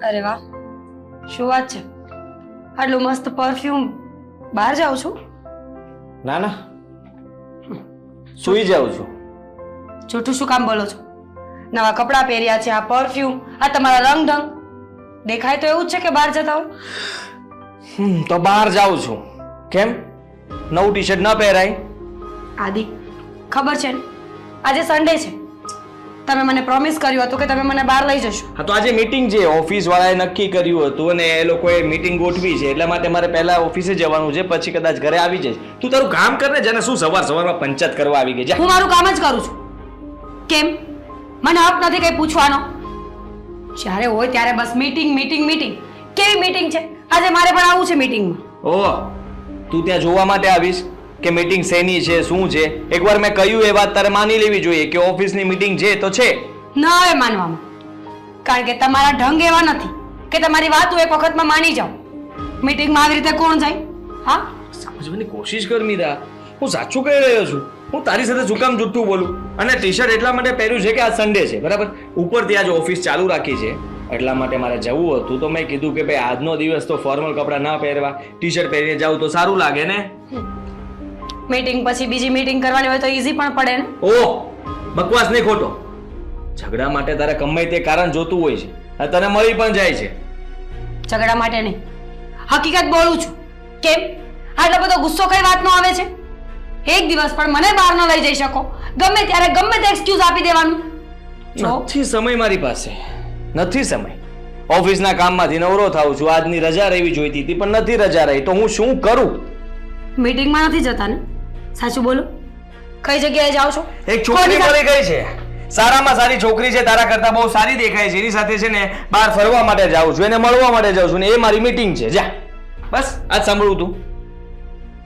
અરે વાહ, શું વાત છે? આટલું મસ્ત પરફ્યુમ બહાર જાઉં છું? ના ના, સૂઈ જાઉં છું. જૂઠું શું કામ બોલો છો? નવા કપડાં પહેર્યા છે, આ પરફ્યુમ, આ તમારા રંગ ઢંગ, દેખાય તો એવું જ છે કે બહાર જતા હો. તો બહાર જાઉં છું. કેમ નવું ટી શર્ટ ન પહેરાય? આદિ, ખબર છે ને આજે સન્ડે છે, તમે મને પ્રોમિસ કર્યું હતું કે તમે મને બહાર લઈ જશો. હા, તો આજે મીટિંગ છે, ઓફિસ વાળાએ નક્કી કર્યું હતું અને એ લોકોએ મીટિંગ ગોઠવી છે, એટલા માટે મારે પહેલા ઓફિસે જવાનું છે, પછી કદાચ ઘરે આવી જઈશ. તું તારું કામ કર ને, જેને શું સવારમાં પંચાયત કરવા આવી ગઈ. હું મારું કામ જ કરું છું. કેમ? મને હક નથી કઈ પૂછવાનો? જ્યારે હોય ત્યારે બસ મીટિંગ મીટિંગ મીટિંગ. કેવી મીટિંગ છે? આજે મારે પણ આવવું છે મીટિંગમાં. ઓહ, તું ત્યાં જોવા માટે આવીશ કે મીટિંગ શેની છે, શું છે? એકવાર મેં કહ્યું એ વાત તારે માની લેવી જોઈએ કે ઓફિસની મીટિંગ છે તો છે. ન આવે માનવામાં, કારણ કે તમારા ઢંગ એવા નથી કે તમારી વાત હું એક વખતમાં માની જાઉં. મીટિંગમાં આવી રીતે કોણ જાય? હા, સમજવાની કોશિશ કર મીરા, હું સાચું કહી રહ્યો છું. હું તારી સાથે શું કામ જુઠ્ઠું બોલું? અને ટી શર્ટ એટલા માટે પહેર્યું છે કે આ સન્ડે છે, બરાબર? ઉપરથી આજ ઓફિસ ચાલુ રાખી છે, એટલા માટે મારે જવું હતું. તો મેં કીધું કે ભાઈ આજનો દિવસ તો ફોર્મલ કપડાં ના પહેરવા, ટી શર્ટ પહેરીને જાઉં તો સારું લાગે ને. મીટિંગ પછી બીજી મીટિંગ કરવાની હોય તો ઈઝી પણ પડે ને. ઓહ, બકવાસ નહીં ખોટો. ઝઘડા માટે તારે ગમે તે કારણ જોતું હોય છે, અને તને મળી પણ જાય છે. ઝઘડા માટે નહીં, હકીકત બોલું છું. કેમ આટલો બધો ગુસ્સો કઈ વાતનો આવે છે? એક દિવસ પણ મને બહાર ન લઈ જઈ શકો, ગમે ત્યારે ગમે તે એક્સક્યુઝ આપી દેવાનું. નથી સમય મારી પાસે, નથી સમય. ઓફિસના કામમાંથી નવરો થાઉં છું, આજની રજા રહેવી જોઈતી હતી પણ નથી રજા રહી, તો હું શું કરું? મીટિંગમાં નથી જતા ને? સાચું બોલો, કઈ જગ્યાએ જાઓ છો? એક છોકરી મળી ગઈ છે, સારામાં સારી છોકરી છે, તારા કરતા બહુ સારી દેખાય છે, એની સાથે છે ને બહાર ફરવા માટે જાઉં છું, એને મળવા માટે જાઉં છું ને એ મારી મીટિંગ છે. જા, બસ આજ સાંભળું તું.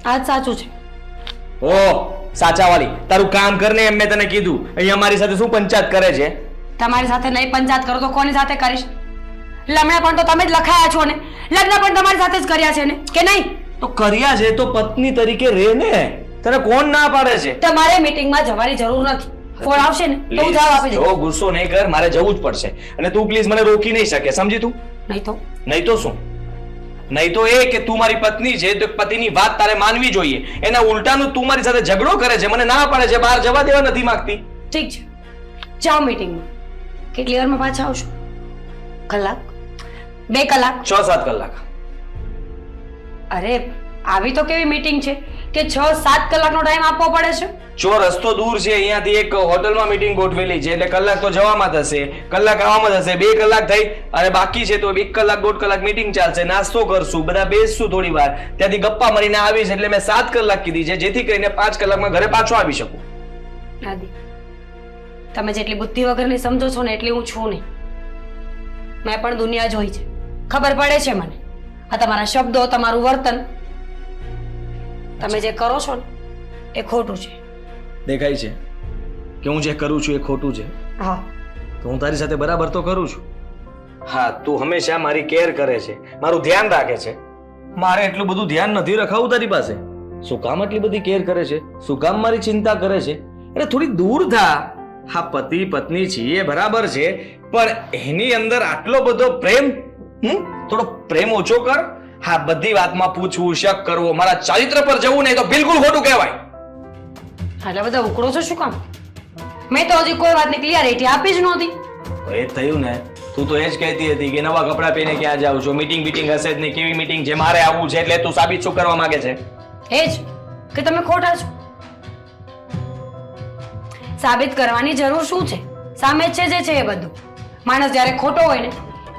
આજ સાચું છે. ઓહ, સાચા વાળી, તારું કામ કર ને, એમ મેં તને કીધું. અહીંયા મારી સાથે શું પંચાયત કરે છે? તમારી સાથે નહીં પંચાયત કરો તો કોની સાથે કરીશ? લમણા પણ તો તમે જ લખાયા છો ને, લગ્ન પણ તમારી સાથે જ કર્યા છે ને, કે નહીં? તો કર્યા છે તો પત્ની તરીકે રહે ને, તને કોણ ના પાડે છે? તમારે મીટિંગમાં જવાની જરૂર નથી. ફોન આવશે ને તો હું જવાબ આપી દઈશ. જો ગુસ્સો નહીં કર, મારે જવું જ પડશે અને તું પ્લીઝ મને રોકી નહીં શકે, સમજી તું? નહીં તો? નહીં તો શું? નહીં તો એ કે તું મારી પત્ની છે તો પતિની વાત તારે માનવી જોઈએ. એના ઉલટાનું તું મારી સાથે ઝઘડો કરે છે, મને ના પાડે છે, બહાર જવા દેવા નથી માંગતી. ઠીક છે, જાઓ મીટિંગમાં. કેટલી વારમાં પાછા આવશો? કલાક? 2 કલાક? 6-7 કલાક. અરે આવી તો કેવી મીટિંગ છે કે 6-7 કલાકનો ટાઈમ આપવો પડે છે? જો રસ્તો દૂર છે, અહીંયાથી એક હોટલમાં મીટિંગ ગોઠવેલી છે, એટલે કલાક તો જવામાં થશે, કલાક આવવામાં થશે, 2 કલાક થઈ અને બાકી છે તો 1 કલાક 1.5 કલાક મીટિંગ ચાલશે. નાસ્તો કરશું, બધા બેસશું થોડી વાર, ત્યાંથી ગપ્પા મારીને આવીશ, એટલે મેં 7 કલાક કીધી છે, જેથી કરીને 5 કલાકમાં ઘરે પાછો આવી શકું. આદિ, તમે જેટલી બુદ્ધિ વગરની સમજો છો ને એટલી હું છું નહીં. મેં પણ દુનિયા જોઈ છે, ખબર પડે છે મને. આ તમારા શબ્દો, તમારું વર્તન, તમે જે કરો છો ને એ ખોટું છે. દેખાય છે કે હું જે કરું છું એ ખોટું છે? હા, તો હું તારી સાથે બરાબર તો કરું છું. હા, તું હંમેશા મારી કેર કરે છે, મારું ધ્યાન રાખે છે. મારે એટલું બધું ધ્યાન નથી રખાવું તારી પાસે. શું કામ આટલી બધી કેર કરે છે? શું કામ મારી ચિંતા કરે છે? અરે થોડી દૂર થા. હા, પતિ પત્ની છીએ બરાબર છે, પણ એની અંદર આટલો બધો પ્રેમ, થોડો પ્રેમ ઓછો કર. હા, બધી વાતમાં પૂછવું, શક કરવો, મારા ચારિત્ર પર જવું નહીં તો બિલકુલ ખોટું કહેવાય. આટલા બધા ઉકળો છો શું કામ? મેં તો હજી કોઈ વાતની ક્લિયરિટી આપી જ નહોતી. એ થયું ને, તું તો એ જ કહેતી હતી કે નવા કપડાં પહેરીને ક્યાં જાઉં છું, મીટિંગ બીટિંગ હશે જ નહીં. કેવી મીટિંગ છે? મારે આવવું છે, એટલે તું સાબિત શું કરવા માંગે છે? એ જ કે તમે ખોટા છો. સાબિત કરવાની જરૂર શું છે? સામે જ છે જે છે એ બધું. માણસ જ્યારે ખોટો હોય ને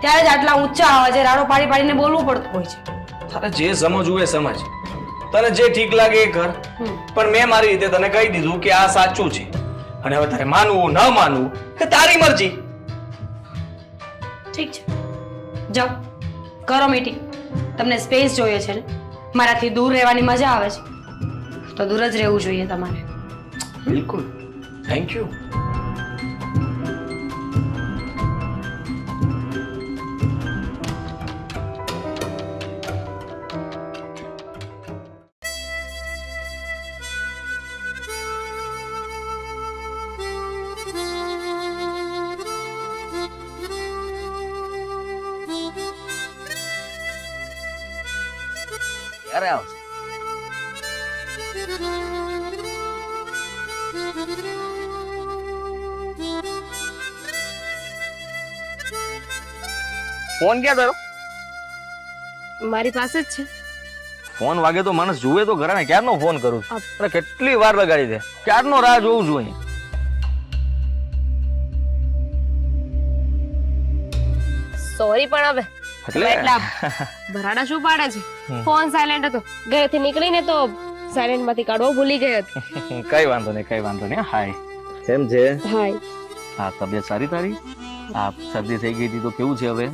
ત્યારે જ આટલા ઊંચા અવાજે રાડો પાડી પાડીને બોલવું પડતું હોય છે. તારે જે સમજવું એ સમજ, તને જે ઠીક લાગે એ કર, પણ મેં મારી રીતે તને કહી દીધું કે આ સાચું છે, અને હવે તારે માનવું ન માનવું એ તારી મરજી. ઠીક છે, જાઓ કરો મીટિંગ. તમને સ્પેસ જોઈએ છે ને? મારાથી દૂર રહેવાની મજા આવે છે તો દૂર જ રહેવું જોઈએ તમારે. બિલકુલ, થેન્ક યુ. ક્યારે આવશે? ફોન ક્યાં તારો? મારી પાસે જ છે. ફોન વાગે તો માણસ જુએ તો ઘરે ને, ક્યારનો ફોન કરું છું. અરે કેટલી વાર લગાડી દે, ક્યારનો રાહ જોઉં છું અહીંયા. સોરી પણ હવે એટલે એટલા ભરાડા શું પાડે છે? ફોન સાયલેન્ટ હતો, ઘરેથી નીકળીને તો સાયલેન્ટ માંથી કાઢવો ભૂલી ગઈ હતી. કઈ વાંધો નહીં, કઈ વાંધો નહીં. હાય, કેમ છે? હાય. હા, તબિયત સારી તારી? આ શરદી થઈ ગઈ હતી તો કેવું છે હવે?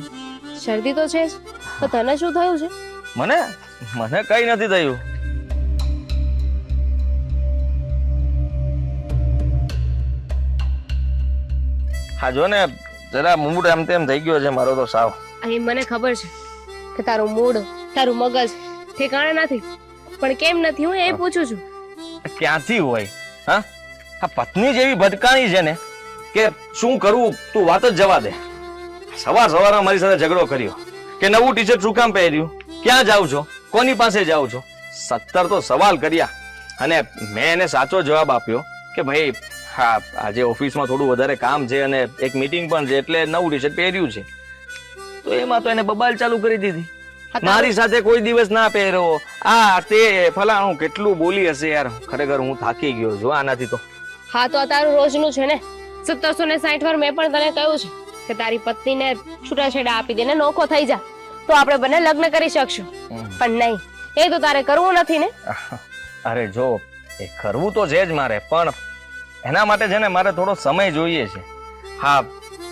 શરદી તો છે જ, તો તને શું થયું છે? મને મને કઈ નથી થયું. હા જો ને, જરા મૂડ આમ તેમ થઈ ગયો છે મારો તો સાવ. અહીં મને ખબર છે કે તારું મૂડ, તારું મગજ ઠેકાણે નથી, પણ કેમ નથી હું એ પૂછું છું. ક્યાંથી હોય? હા, આ પત્ની જેવી ભટકાણી છે ને કે શું કરવું તું વાત જ જવા દે. સવારમાં મારી સાથે ઝઘડો કર્યો કે નવું ટી-શર્ટ શું કામ પહેર્યું, ક્યાં જાવ છો, કોની પાસે જાવ છો, 17 તો સવાલ કર્યા અને મેં એને સાચો જવાબ આપ્યો કે ભાઈ હા આજે ઓફિસમાં થોડું વધારે કામ છે અને એક મીટિંગ પણ છે એટલે નવું ટી-શર્ટ પહેર્યું છે. તો એમાં તો એને બબાલ ચાલુ કરી દીધી, મારી સાથે કોઈ દિવસ ના પહેર્યો, આ તે ફલાણું કેટલું બોલી હશે યાર. ખરેખર હું થાકી ગયો છું આનાથી તો. હા તો આ તારું રોજનું છે ને. 1760 વાર મેં પણ તને કહ્યું છે કે તારી પત્નીને છૂટાછેડા આપી દે ને નોખો થઈ જા તો આપણે બંને લગ્ન કરી શકશું, પણ નહીં, એ તો તારે કરવું નથી ને. અરે જો એ કરવું તો છે જ મારે, પણ એના માટે છે ને મારે થોડો સમય જોઈએ છે. હા,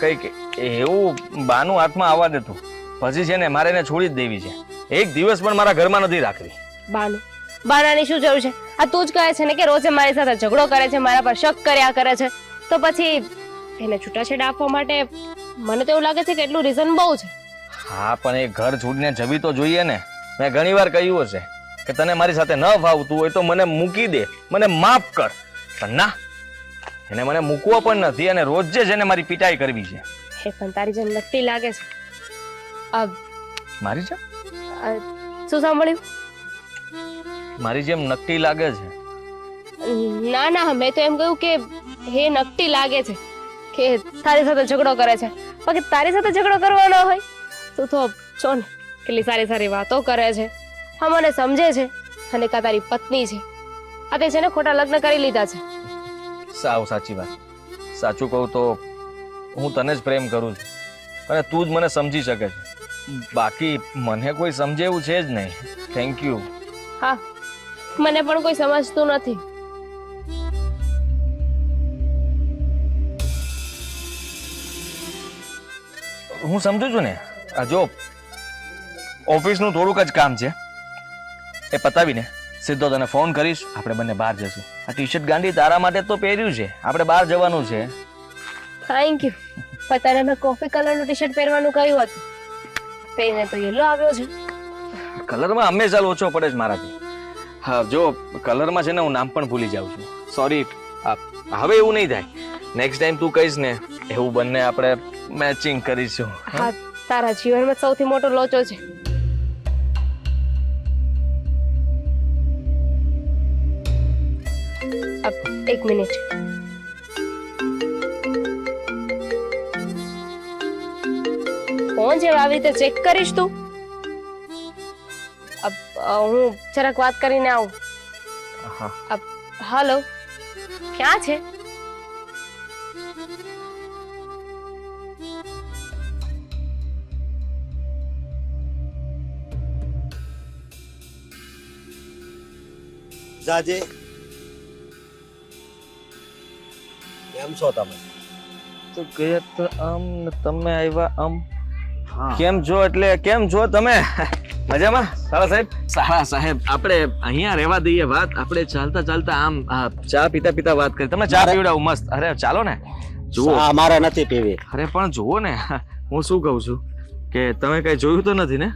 કઈક એવું બાનું હાથમાં આવવા દેતું, પછી છે ને મારે એને છોડી જ દેવી છે. એક દિવસ પણ મારા ઘરમાં નથી રાખવી. બાનાની શું જરૂર છે? આ તું જ કહે છે ને કે રોજે મારી સાથે ઝઘડો કરે છે, મારા પર શક કર્યા કરે છે, તો પછી એને છૂટાછેડા આપવા માટે મને તો એવું લાગે છે કે એટલું રીઝન બહુ છે. હા, પણ એ ઘર છોડીને જવી તો જોઈએ ને. મેં ઘણી વાર કહ્યું હશે કે તને મારી સાથે ન ફાવતું હોય તો મને મૂકી દે, મને માફ કર, પણ ના, એને મને મૂકવો પણ નથી અને રોજ જ એને મારી પિટાઈ કરવી છે. હે પણ તારી જેમ નકટી લાગે છે. મારી જેમ? શું સાંભળ્યું? મારી જેમ નકટી લાગે છે? ના ના, મેં તો એમ કહ્યું કે હે નકટી લાગે છે કે તારી સાથે ઝઘડો કરે છે. બાકી તારી સાથે ઝઘડો કરવાનો હોય તું તો છો ને કેટલી સારી સારી વાતો કરે છે, હા મને સમજે છે, અને કા તારી પત્ની છે આ તે છે ને ખોટા લગ્ન કરી લીધા છે. સાવ સાચી વાત. સાચું કહું તો હું તને જ પ્રેમ કરું છું અને તું જ મને સમજી શકે છે, બાકી મને કોઈ સમજે એવું છે જ નહીં. Thank you. હા, મને પણ કોઈ સમજતું નથી. હું સમજુ છું ને. આ જો ઓફિસનું થોડુંક જ કામ છે, એ પતાવીને સીધો તને ફોન કરીશ, આપણે બંને બહાર જશું. આ ટી-શર્ટ ગાંડી તારા માટે તો પહેર્યું છે, આપણે બહાર જવાનું છે. Thank you. પતાને મેં કોફી કલરનું ટી-શર્ટ પહેરવાનું કહ્યું હતું, પહેરીને તો યલો આવ્યો છે. કલરમાં હંમેશા ઓછો પડે છે મારાથી. હા જો કલરમાં છે ને હું નામ પણ ભૂલી જાઉં છું, સોરી. હવે એવું નહીં થાય, નેક્સ્ટ ટાઈમ તું કહીશ ને એવું બંને આપણે મેચિંગ કરીશું. હા, તારા જીવનમાં સૌથી મોટો લોચો છે. એક મિનિટ. ફોન છે આવી રીતે ચેક કરીશ તું? હું જરાક વાત કરીને આવું. હેલો, ક્યાં છે? જાજે કેમ છો તમે? તો ગયા તો તમે આવ્યા કેમ છો? એટલે કેમ છો તમે? મજામાં? સારા સાહેબ? સારા સાહેબ, આપણે અહીંયા રહેવા દઈએ વાત, આપણે ચાલતા ચાલતા આમ ચા પીતા પીતા વાત કરી. તમને ચા પીવડાવું મસ્ત. અરે ચાલો ને. જુઓ મારે નથી પીવી. અરે પણ જુઓ ને, હું શું કહું છું કે તમે કઈ જોયું તો નથી ને?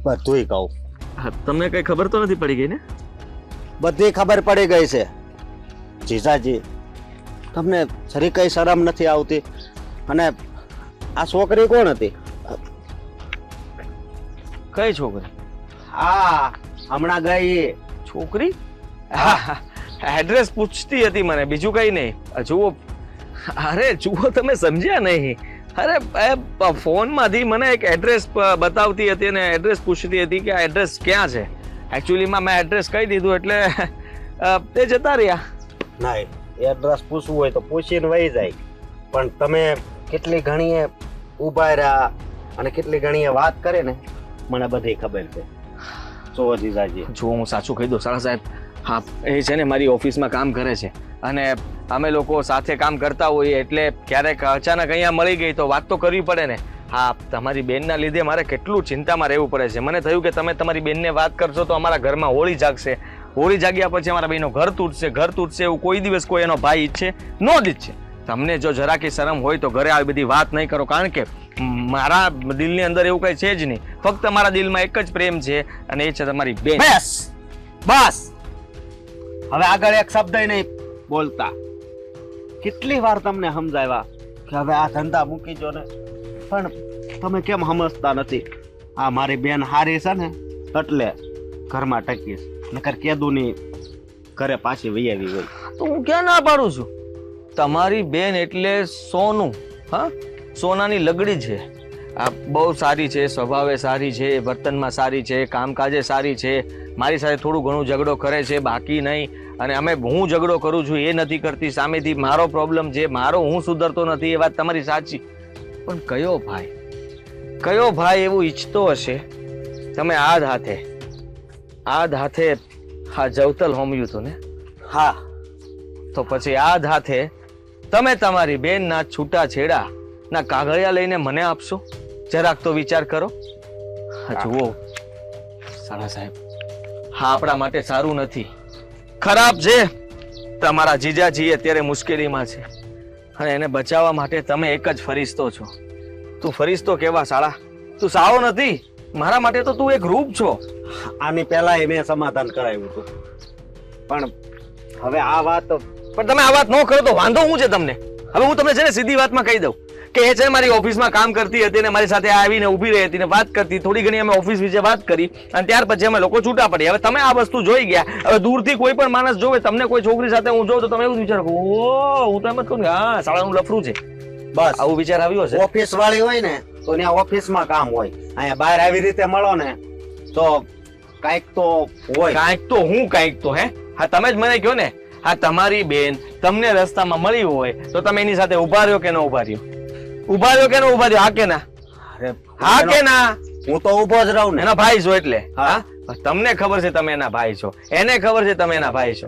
બધુંય કહું. તમને કઈ ખબર તો નથી પડી ગઈ ને? બધી ખબર પડી ગઈ છે જીજાજી. તમને જરી કઈ શરમ નથી આવતી? અને આ છોકરી કોણ હતી? કઈ છોકરી? હા હમણાં ગઈ એ. છોકરી? હા, એડ્રેસ પૂછતી હતી મને, બીજું કઈ નહીં. જુઓ, અરે જુઓ, તમે સમજ્યા નહીં. અરે ફોનમાંથી મને એક એડ્રેસ બતાવતી હતી અને એડ્રેસ પૂછતી હતી કે આ એડ્રેસ ક્યાં છે. એકચ્યુઅલીમાં મેં એડ્રેસ કહી દીધું એટલે તે જતા રહ્યા. ના એડ્રેસ પૂછવું હોય તો પૂછીને વહી જાય, પણ તમે કેટલી ઘણીએ ઊભા રહ્યા અને કેટલી ઘણીએ વાત કરે ને મને બધી ખબર છે. જો જીજાજી, જો હું સાચું કહી દઉં સાળા સાહેબ, હા એ છે ને મારી ઓફિસમાં કામ કરે છે અને અમે લોકો સાથે કામ કરતા હોઈએ એટલે ક્યારેક અચાનક અહીંયા મળી ગઈ તો વાત તો કરવી પડે ને. હા, તમારી બેનના લીધે મારે કેટલું ચિંતામાં રહેવું પડે છે. મને થયું કે તમે તમારી બેનને વાત કરશો તો અમારા ઘરમાં હોળી જાગશે. હોળી જાગ્યા પછી અમારા બેનનો ઘર તૂટશે એવું કોઈ દિવસ કોઈ એનો ભાઈ ઈચ્છે નો જ ઈચ્છે. તમને જો જરાકી શરમ હોય તો ઘરે આવી બધી વાત નહીં કરો, કારણ કે મારા દિલની અંદર એવું કઈ છે જ નહીં. ફક્ત મારા દિલમાં એક જ પ્રેમ છે અને એ છે તમારી બેન. બસ બસ, હવે આગળ એક શબ્દ નહીં બોલતા. કેટલી વાર તમને સમજાવ્યા કે હવે આ ધંધા મૂકી જો ને, પણ તમે કેમ સમજતા નથી. આ મારી બેન હારી છે ને એટલે ઘરમાં ટકીશ, નકર કેદુની ઘરે પાછી વહી આવી હોય. તો હું ક્યાં ના પાડું છું? તમારી બેન એટલે સોનું, હા, સોનાની લગડી છે. આ બહુ સારી છે, સ્વભાવે સારી છે, વર્તનમાં સારી છે, કામકાજે સારી છે. મારી સાથે થોડું ઘણું ઝઘડો કરે છે, બાકી નહીં. અને હું ઝઘડો કરું છું એ નથી કરતી. સામેથી મારો પ્રોબ્લેમ છે, હું સુધરતો નથી, એ વાત તમારી સાચી. પણ કયો ભાઈ એવું ઈચ્છતો હશે તમે આ હાથે હા જવતલ હોમ્યું હતું ને? હા, તો પછી આ હાથે તમે તમારી બેનના છૂટા છેડા ના કાગળિયા લઈને મને આપશો? જરાક તો વિચાર કરો. જુઓ સાળા સાહેબ, હા આપણા માટે સારું નથી, ખરાબ છે. તમારા જીજાજી અત્યારે મુશ્કેલીમાં છે અને એને બચાવવા માટે તમે એક જ ફરિશ્તો છો. તું ફરિશ્તો કેવા સાળા? તું સાવો નથી. મારા માટે તો તું એક રૂપ છો. આની પહેલા મેં સમાધાન કરાવ્યું હતું, પણ હવે આ વાત પણ તમે આ વાત ન કરો તો વાંધો શું છે તમને? હવે હું તમને છે ને સીધી વાતમાં કહી દઉં કે એ છે મારી ઓફિસમાં કામ કરતી હતી અને મારી સાથે આવીને ઊભી રહી હતી ને વાત કરતી. થોડી ઘણી અમે ઓફિસ વિશે વાત કરી અને ત્યાર પછી અમે લોકો છૂટા પડી. હવે તમે આ વસ્તુ જોઈ ગયા. હવે દૂરથી કોઈ પણ માણસ જોવે, તમને કોઈ છોકરી સાથે હું જોઉં તો તમે એવું વિચારો, ઓ હું તો એમ જ કહું હા શાળાનું લફરું છે. બસ આવું વિચાર આવ્યો છે? ઓફિસ વાળી હોય ને તો ત્યાં ઓફિસમાં કામ હોય, અહીંયા બહાર આવી રીતે મળો ને તો કાંઈક તો હોય. કાંઈક તો હે? હા તમે જ મને કહો ને. હા તમારી બેન તમને રસ્તામાં મળી હોય તો તમે એની સાથે ઉભા રહ્યો કે ન ઉભા રહ્યો? ઉભા રહ્યો કે ન ઉભા રહ્યો? હા કે ના? હા કે ના? હું તો ઉભો જ રહું ને. એના ભાઈ છો એટલે. હા, તમને ખબર છે તમે એના ભાઈ છો, એને ખબર છે તમે એના ભાઈ છો.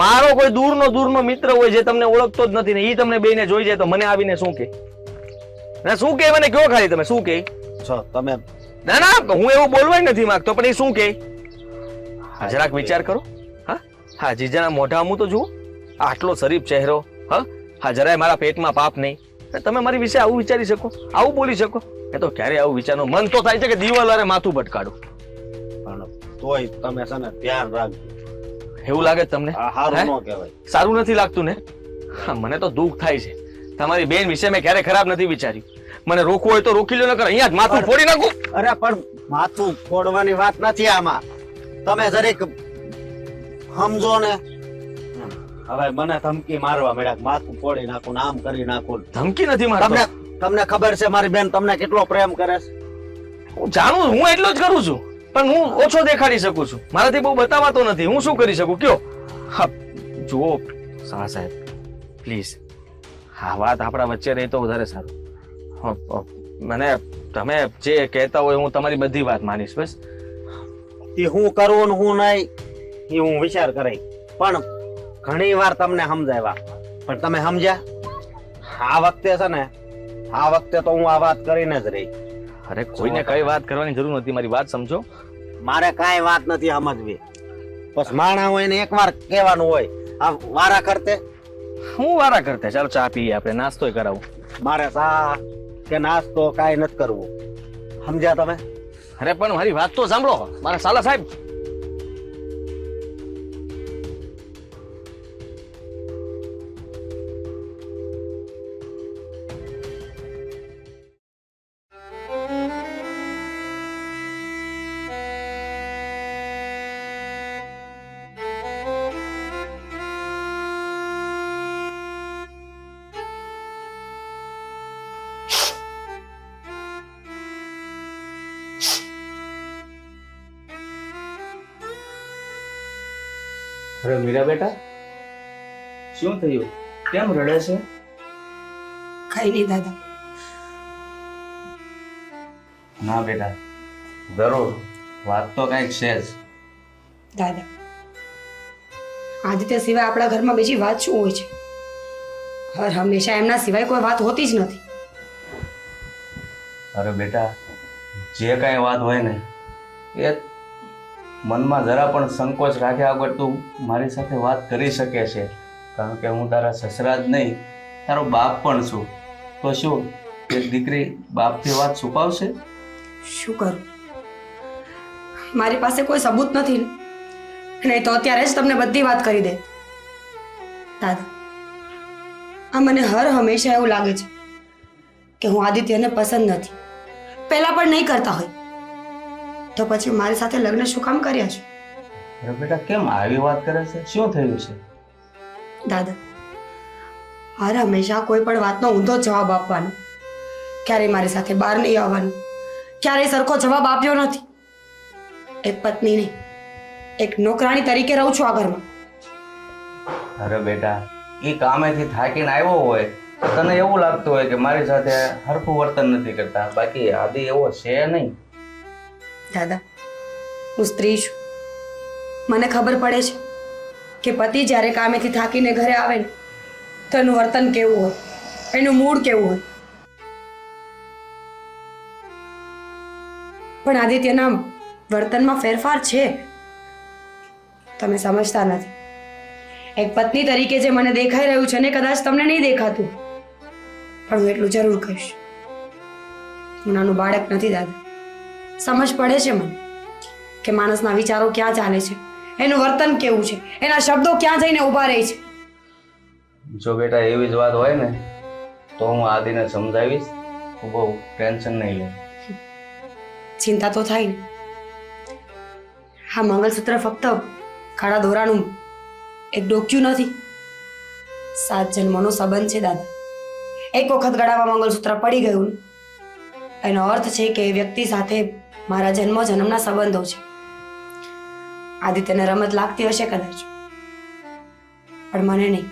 મારો કોઈ દૂરનો મિત્ર હોય જે તમને ઓળખતો જ નથી ને ઈ તમને બેને જોઈ જાય તો મને આવીને શું કે? શું કે મને કયો ખાલી તમે શું કે છો તમે? ના હું એવું બોલવાય નથી માંગતો, પણ એ શું કે જરાક વિચાર કરો. હા જીજાના મોઢા હું તો જુઓ, આટલો શરીફ ચહેરો. હા જરાય મારા પેટમાં પાપ નહીં. તમે મારી વિશે આવું વિચારી શકો, આવું બોલી શકો? એ તો ક્યારે આવું વિચારનું મન તો થાય છે કે દિવાલ વારે માથું ભટકાડું. પણ તોય તમે છે ને ધ્યાન રાખજો. એવું લાગે તમને? સારું ન કહેવાય. સારું નથી લાગતું ને? હા મને તો દુઃખ થાય છે. તમારી બેન વિશે મેં ક્યારે ખરાબ નથી વિચાર્યું. મને રોકવું હોય તો રોકી લો, નકર અહીંયા જ માથું ફોડી નાખું. અરે પણ માથું ફોડવાની વાત નથી આમાં. તમે જરીક સમજો ને. હવે મને ધમકી મારવા મળ્યા, માથું ફોડી નાખું, આમ કરી નાખું. ધમકી નથી મારતો. તમને ખબર છે મારી બેન તમને કેટલો પ્રેમ કરે છે? હું જાણું, હું એટલો જ કરું છું, પણ હું ઓછો દેખાડી શકું છું. મારાથી બહુ બતાવાતો નથી. હું શું કરી શકું કયો? હા જુઓ શાહ સાહેબ, પ્લીઝ હા વાત આપણા વચ્ચે રહી તો વધારે સારું. મને તમે જે કહેતા હોય હું તમારી બધી વાત માનીશ. બસ એ હું કરું ને હું નહીં એ હું વિચાર કરાય, પણ ઘણી વાર તમને સમજાવ્યા પણ તમે સમજ્યા? આ વખતે છે ને, આ વખતે તો હું આ વાત કરીને જ રહી. અરે કોઈને કઈ વાત કરવાની જરૂર નથી, મારી વાત સમજો. મારે કાંઈ વાત નથી સમજવી. બસ માણા હોય ને એકવાર કહેવાનું હોય. આ વારા કરતે હું વારા કરતે ચાલો ચા પીએ આપણે, નાસ્તોય કરાવું. મારે ચા કે નાસ્તો કાંઈ નથી કરવું. સમજ્યા તમે? અરે પણ મારી વાત તો સાંભળો મારા સાલા સાહેબ. અરે મીરા બેટા, શું થયું? કેમ રડે છે? કઈ નહીં દાદા. ના બેટા, જરૂર વાત તો કંઈક છે જ. દાદા, આદિત્ય સિવાય આપણા ઘરમાં બીજી વાત શું હોય છે? હર હંમેશા એમના સિવાય કોઈ વાત હોતી જ નથી. અરે બેટા, જે કાંઈ વાત હોય ને એ મનમાં જરા પણ સંકોચ રાખ્યા વગર તું મારી સાથે વાત કરી શકે છે, કારણ કે હું તારા સસરા જ નહીં, તારો બાપ પણ છું. તો શું એક દીકરી બાપથી વાત છુપાવશે? શું કરું? મારી પાસે કોઈ સબૂત નથી ને. નહીં તો અત્યારે જ તમને બધી વાત કરી દે. દાદા, આ મને હર હંમેશા એવું લાગે છે કે હું આદિત્યને પસંદ નથી. પહેલા પણ નહીં કરતા હોય તો પછી મારી સાથે લગ્ન શું કામ કર્યા છે? અરે બેટા, કેમ આવી વાત કરે છે? શું થયું છે? દાદા, હર હંમેશા કોઈ પણ વાતનો ઊંધો જવાબ આપવાનો, ક્યારેય મારી સાથે બહાર નહીં આવવાનું, ક્યારેય સરખો જવાબ આપ્યો નથી. એક પત્ની નહીં, એક નોકરાણી તરીકે રહું છું આ ઘરમાં. અરે બેટા, એ કામેથી થાકીને આવ્યો હોય તો તને એવું લાગતું હોય કે મારી સાથે હરખું વર્તન નથી કરતા, બાકી આદિ એવો છે નહીં. દાદા, હું સ્ત્રી છું. મને ખબર પડે છે કે પતિ જ્યારે કામેથી થાકીને ઘરે આવે ને તો એનું વર્તન કેવું હોય, એનું મૂડ કેવું હોય. પણ આદિત્યના વર્તનમાં ફેરફાર છે. તમે સમજતા નથી. એક પત્ની તરીકે જે મને દેખાઈ રહ્યું છે ને કદાચ તમને નહીં દેખાતું, પણ હું એટલું જરૂર કહીશ, હું નાનું બાળક નથી દાદા. સમજ પડે છે મને કે માણસના વિચારો ક્યાં ચાલે છે, એનું વર્તન કેવું છે, એના શબ્દો ક્યાં જઈને ઊભા રહે છે. જો બેટા એવી જ વાત હોય ને તો હું આદિને સમજાવીશ, તું બહુ ટેન્શન નહીં લે. ચિંતા તો થાય ને. હા, મંગલસૂત્ર ફક્ત કાળા દોરાનું એક ડોક્યું નથી, 7 જન્મોનો સંબંધ છે દાદા. એક વખત ગળામાં મંગલસૂત્ર પડી ગયું ને, એનો અર્થ છે કે એ વ્યક્તિ સાથે મારા જન્મના સંબંધો છે. આદિત્યને રમત લાગતી હશે કદાચ, પણ મને નહીં.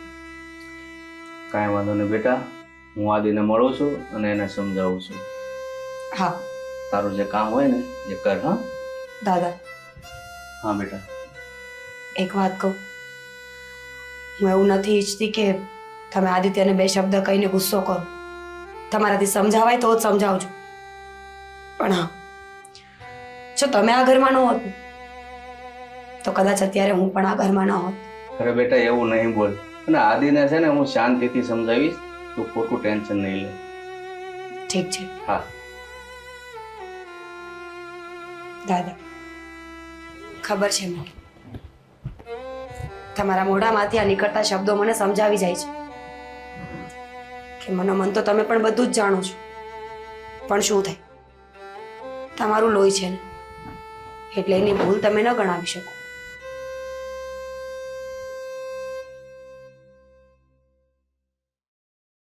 કાંઈ વાંધો નહીં બેટા, હું આદિને મળું છું અને એને સમજાવું છું. હા તારું જે કામ હોય ને એ કર. હા દાદા, હા બેટા. એક વાત કહું, હું એવું નથી ઈચ્છતી કે તમે આદિત્યને 2 શબ્દ કહીને ગુસ્સો કરો. તમારાથી સમજાવાય તો જ સમજાવજો. પણ હા, જો તમે આ ઘરમાં ન હોત તો કદાચ અત્યારે હું પણ આ ઘરમાં ન હોત. અરે બેટા, એવું નહીં બોલ. અને આદિને છે ને હું શાંતિથી સમજાવીશ, તું ખોટું ટેન્શન નહીં લે. ઠીક છે હા દાદા, ખબર છે મને તમારા મોઢામાંથી આ નીકળતા શબ્દો મને સમજાવી જાય છે કે મનોમન તો તમે પણ બધું જ જાણો છો, પણ શું થાય, તમારું લોહી છે ને એટલે એની ભૂલ તમે ન ગણાવી શકો.